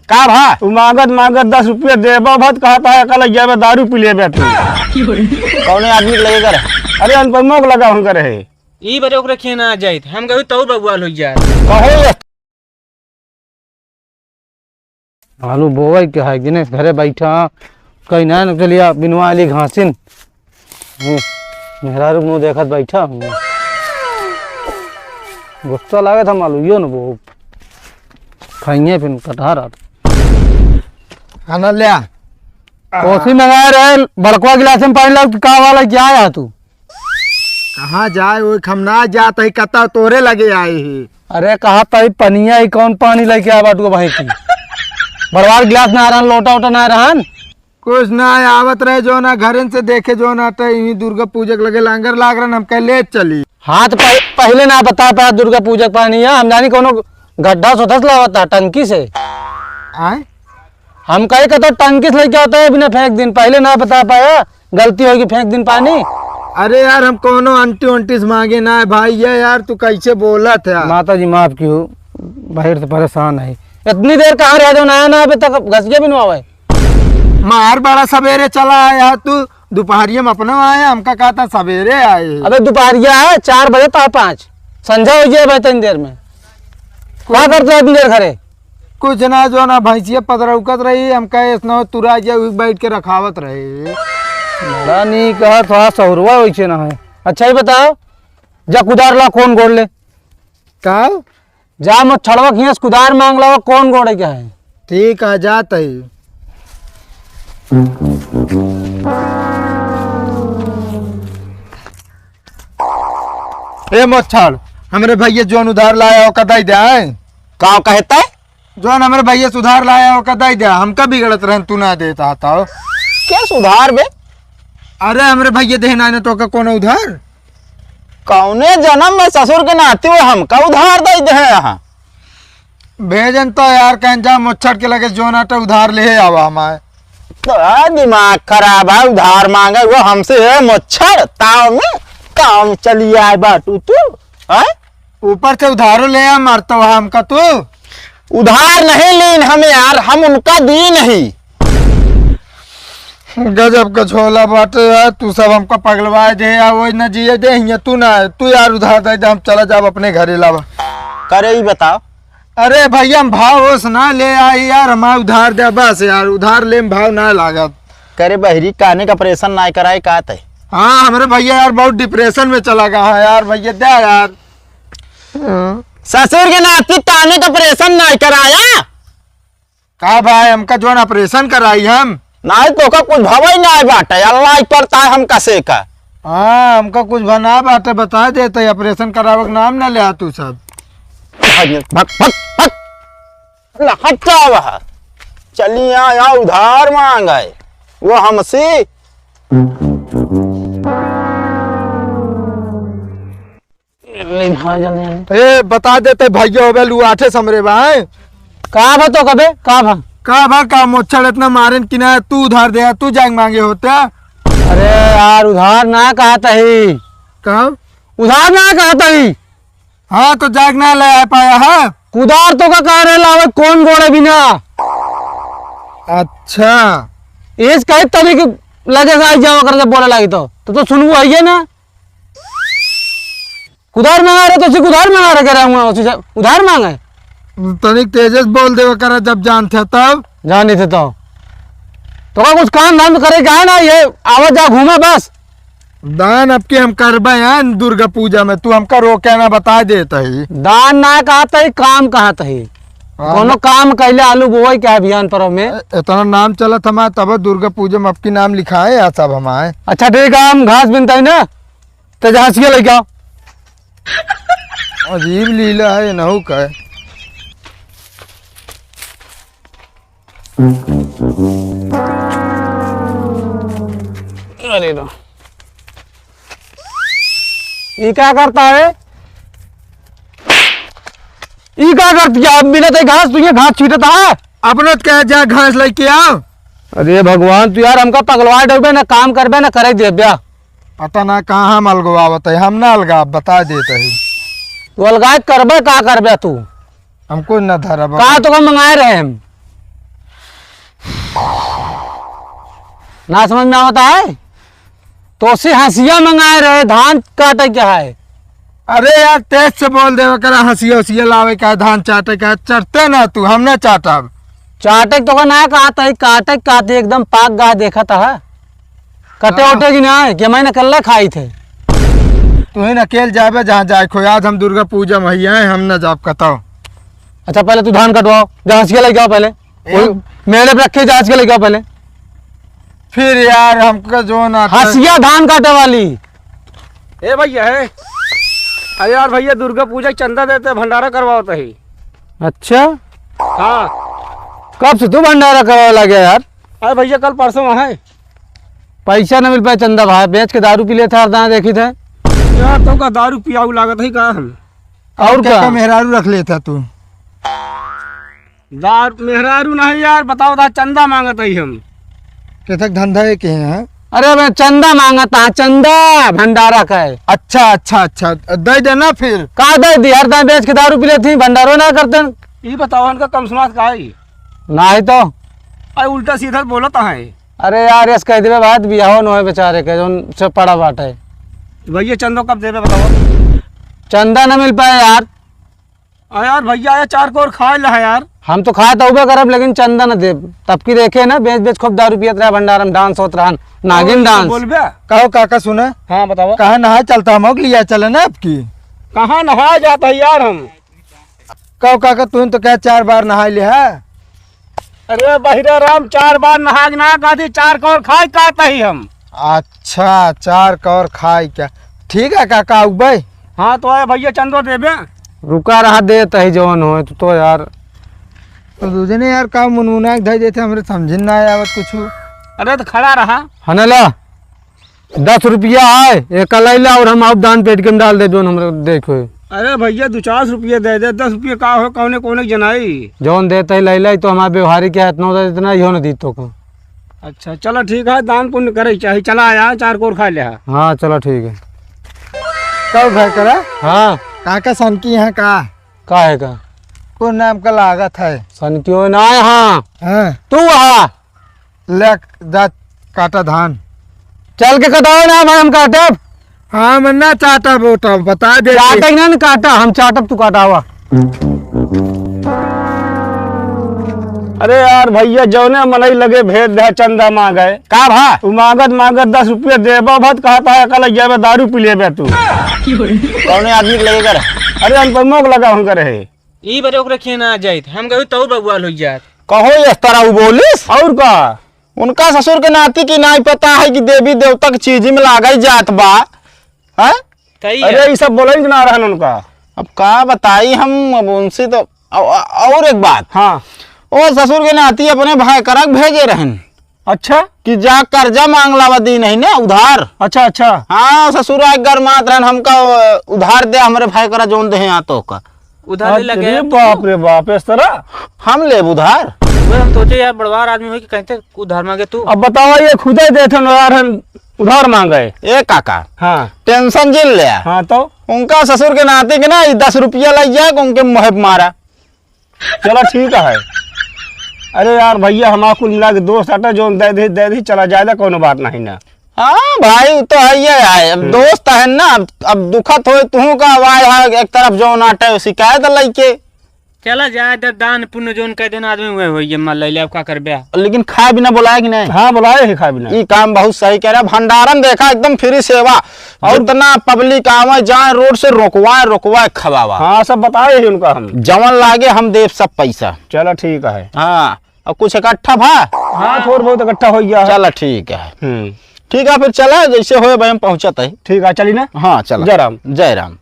का भा तू मांगत मांगत 10 रुपये देबा भत कहता है कल जाबे दारू पी लेबे तू कौने आदमी के लगे कर अरे अनुपमों को लगा हम करे है ई बरे ओकरे खेना आ जाइत हम कहू तौ बबुआल हो जाए कहो आलू बोवई के है गिने घरे बैठा कहीं ना चलिया बिनवा वाली घासिन मेहरारू मुँह देखत बैठा हूँ गुस्सा लागे था मालूम यो न वो खाइए फिर कटहर खाना लिया कॉफी मंगाए रहे बड़कवा गिलास में पानी लग का वाला क्या आया तू कहाँ जाए वो खमना जात है कता तोरे लगे आए ही। अरे कहा तई पनिया ही कौन पानी लेके आ बाटू भाई की बड़वार गिलास में आ रहा लोटा वोटा ना रहन कुछ ना आवत रहे जो ना घरन से देखे जो ना तो यही दुर्गा पूजक लगे लांगर लाग रहा हम कह ले चली हाथ पहले ना बता पाया दुर्गा पूजक पानी है हम जानी कोनो गड्ढा सोथस लावता टंकी से आए हम कहे कहते टंकी से लेके आता है बिना फेंक दिन पहले ना बता पाया गलती होगी फेंक दिन पानी। अरे यार हम कोनो आंटी उंटी से मांगे ना है भाई ये यार तू कैसे बोला था। माता जी माफ की हो बाहर से परेशान है इतनी देर कहाँ रह जाओ नया ना अभी तक घसिया भी नवाए मार बड़ा सवेरे चला आया तू दोपहरिया में अपना आया हमका कहा था सवेरे आए। अबे दोपहरिया है 4 बजे तो 5 संझा हो जाए इतनी देर में क्या करते हो इतनी देर खड़े कुछ ना जो ना भैंसिया पतरौकत रही हम कहे इतना तुरा जा बैठ के रखावत रहे। बड़ा नहीं कहा थोड़ा सहुरवा वैसे ना है। अच्छा ही बताओ जा कुदार ला कौन गोड़ ले का जा मत छड़वा खियास कुदार मांग ला कौन गोड़े क्या है। ठीक है जात है। ए मोछाड़ हमरे भैया जोन उधार लाया हो कदाई दे का कहता है जोन हमरे भैया सुधार लाया हो कदाई दे हमका बिगड़त रहन तू ना देता था। क्या सुधार बे अरे हमरे भैया देना ने तो का कोनो उधार कौने जन्म में ससुर के नाते हुए हमका उधार दे दे यहाँ भेजन तो यार कहीं जा मोछड़ के लगे जो नाटा उधार ले आवा हमारे तो दिमाग खराब है उधार मांगे वो हमसे है मच्छर ताव में काम चली आए बाटू तू ऊपर से उधारो ले आ मारता हुआ हमका तू उधार नहीं लीन हमें यार हम उनका दी नहीं। गजब का झोला बाटे यार तू सब हमको पगलवाए दे या वो न जिए दे या तू ना तू यार उधार दे हम चला जाब अपने घरे लावा करे ही बताओ। अरे भैया हम भाव ओस ना ले आई यार हमारा उधार दे बस यार उधार ले भाव ना लागत करे बहरी काने का ऑपरेशन ना कराए का थे। हाँ हमारे भैया यार बहुत डिप्रेशन में चला गया है यार भैया दे यार ससुर के नाती काने का ऑपरेशन ना कराया का भाई हमका जो ऑपरेशन कराई हम ना तो का कुछ भवई ना बाटे अल्लाह पड़ता है हम कसे का। हाँ हमका कुछ बना बाटे बता देते ऑपरेशन करावे का नाम ना ले तू सब भक भक भक हटा वह चली यहाँ उधार मांगे वो हमसे ए बता देते भैया हो लू आठे समरे भाई कहा भा तो कबे कहा का मोछड़ इतना मारे कि ना तू उधार दे तू जाएंग मांगे होते। अरे यार उधार ना कहता ही कहा उधार ना कहता ही हाँ तो जाग ना ले आ पाया है कुदार तो का कह रहे लावे कौन गोड़े बिना अच्छा इस कहे तभी कि लगे से आई जाओ करके बोले लगी तो सुनबू आइए ना कुदार मंगा रहे तो उधार मंगा रहे कह रहा हूँ उधार मांगे तनिक तेजस बोल देवे करा जब जानते तब जान नहीं थे तो का कुछ काम धाम करे क्या ना ये आवाज जा घूमे बस दान अब के हम करबे हैं दुर्गा पूजा में तू हमका रोके ना बता देता ही दान ना कहता ही काम कहता ही कोनो काम कहले आलू बोई के अभियान पर्व में इतना नाम चला था तब दुर्गा पूजा में आपकी नाम लिखाए या सब हमारे। अच्छा ठीक है हम घास बिनता है ना तो जहाँ से लेके आओ अजीब लीला है नहु का अरे नो ये क्या करता है ये क्या करती है अब बिना तो घास तुझे घास छीटता है अपने कह जा घास लेके आओ। अरे भगवान तू यार हमका पगलवा डोबे ना काम करबे ना करे दे ब्या पता ना कहाँ हम अलगवावत है हम ना अलगा बता देते ही तू अलगायत करबे का करबे तू हमको न धरा का तो मंगाए रहे हम ना समझ में आता है तो से हंसिया मंगाए रहे धान काटे क्या है। अरे यार तेज से बोल दे करा हंसिया उसिया लावे का धान चाटे का चढ़ते ना तू हम ना चाटब। चाटे तो का ना कहा था काटे काटे एकदम पाक गा देखा था कटे उटे की ना कि मैंने कल खाई थे। तू ही अकेले जाबे जहाँ जाए खो आज हम दुर्गा पूजा मैया है हम ना जाब कताओ। अच्छा पहले तू धान कटवाओ जहाँ हंसिया लेके आओ पहले मेले पे रखे जहाँ हंसिया लेके आओ पहले। फिर यार हमको जो ना हंसिया धान काटे वाली। ए भैया है अरे यार भैया दुर्गा पूजा चंदा देते भंडारा करवाओ तो ही। अच्छा हाँ कब से तू भंडारा करवा लगे यार। अरे भैया कल परसों वहाँ है पैसा न मिल पाए चंदा भाई बेच के दारू पी ले था दाना देखी थे यार तो का दारू पियाऊ लागत है का हम और क्या मेहरारू रख लेता तू। दारू मेहरारू नहीं यार बताओ था चंदा मांगत है हम के तक धंधा है के हैं। अरे मैं चंदा मांगा था चंदा भंडारा का है। अच्छा अच्छा अच्छा दे देना फिर का दे दी हर दाना बेच के दारू पी लेती भंडारो ना करते ये बताओ इनका कम सुनात का है ना ही तो। अरे उल्टा सीधा बोला था है अरे यार इस कह दे बात बियाहो न हो बेचारे के जो से पड़ा बाट है। भैया चंदो कब देवे बताओ। चंदा न मिल पाए यार। अरे यार भैया आया चार को और खाए ला है यार। हम तो खाए तो करब लेकिन चंदा न दे तब की देखे ना बेच बेच खूब दारू पियत रहा भंडारा में डांस होत रहा नागिन डांस। बोल बे कहो काका सुना हाँ बताओ कहा नहा चलता हम लिया चले ना आपकी। कहाँ नहाया जाता है यार हम। कहो काका तू तो क्या 4 बार नहा लिया है। अरे बहिरा राम 4 बार नहा ना गाती 4 को और खाए कहता ही हम। अच्छा 4 कौर खाए क्या ठीक है काका भाई। हाँ तो आए भैया चंदो देवे रुका रहा दे तही जवन हो तो यार तो दूसरे ने यार का मुनमुना धर देते हमरे समझ ना आया कुछ। अरे तो खड़ा रहा हनला 10 रुपया है एक लैला और हम आप दान पेट के में डाल दे जो हम देखो। अरे भैया 2-4 रुपये दे दे 10 रुपये का हो कौने कौने जनाई। जौन देते ही लैला तो हमारे व्यवहारिक क्या इतना इतना ही न दी तो को। अच्छा चलो ठीक है दान पुण्य करे चाहे चला आया 4 को और खा लिया। हाँ चलो ठीक है। कब घर करा हाँ काका सन की यहाँ का है का कौन नाम का लागत है। सन क्यों ना आए। हाँ हाँ तू वहाँ ले जा काटा धान चल के कटाओ ना भाई हम काटब। हाँ मैं ना चाटा बोटा बता दे चाटक ना काटा हम चाटब तू काटा हुआ। अरे यार भैया जौने मनई लगे भेज दे चंदा मांगे का भा तू मांगत 10 रुपये देबा भत कहता है कल जाबे दारू पी लेबे तू। कौन आदमी के लगेगा रे? अरे अनपमोक लगा हम करे है ई बरे ओकरे खेना आ जाइत हम कहू तऊ बबुआल हो जात। कहो इस तरह बोलिस और का उनका ससुर के नाती की नहीं पता है कि देवी देवता की चीज में लागा जात बा है। तई अरे ये सब बोला ही ना रहन उनका। अब का बताई हम अब उनसे तो और एक बात हाँ वो ससुर के नाती अपने भाई करक भेजे रहन अच्छा कि जा कर्जा मांग लावा दी नहीं ना उधार। अच्छा अच्छा हाँ ससुर गरमात रहन हमका उधार दे हमारे भाई करा जोन दे यहाँ तो का उधार लगे अरे बाप रे बाप इस तरह हम ले उधार। वो हम सोचे यार बड़वार आदमी हो कि कहते उधार मांगे तू। अब बताओ ये खुद ही देते यार उधार मांगे। ए काका हाँ टेंशन झेल लिया हाँ तो उनका ससुर के नाते के ना 10 रुपया लग जाए उनके मुहब मारा। चलो ठीक है। अरे यार भैया हमारे मिला के दोस्त आटा जो दे दी चला जाएगा कोनो बात नहीं ना। हाँ भाई तो है ये है अब दोस्त है ना अब दुखत हो तू का आवाज एक तरफ जो नाटे शिकायत लइके चला जाए तो दान पुण्य जोन कह देना आदमी हुए हो ये मान ले अब का करबे। लेकिन खाए बिना बुलाए कि नहीं। हाँ बुलाए ही खा बिना ये काम बहुत सही कह रहा भंडारन देखा एकदम फ्री सेवा और इतना पब्लिक आवे जाए रोड से रोकवाए खवावा। हाँ सब बताए ही उनका हम जवन लागे हम देव सब पैसा। चलो ठीक है। हाँ अब कुछ इकट्ठा भा हाँ थोड़ा बहुत इकट्ठा हो गया है। चलो ठीक है ठीक है फिर चला जैसे हो भाई हम पहुंचत है। ठीक है चली ना। हाँ चलो जय राम। जय राम।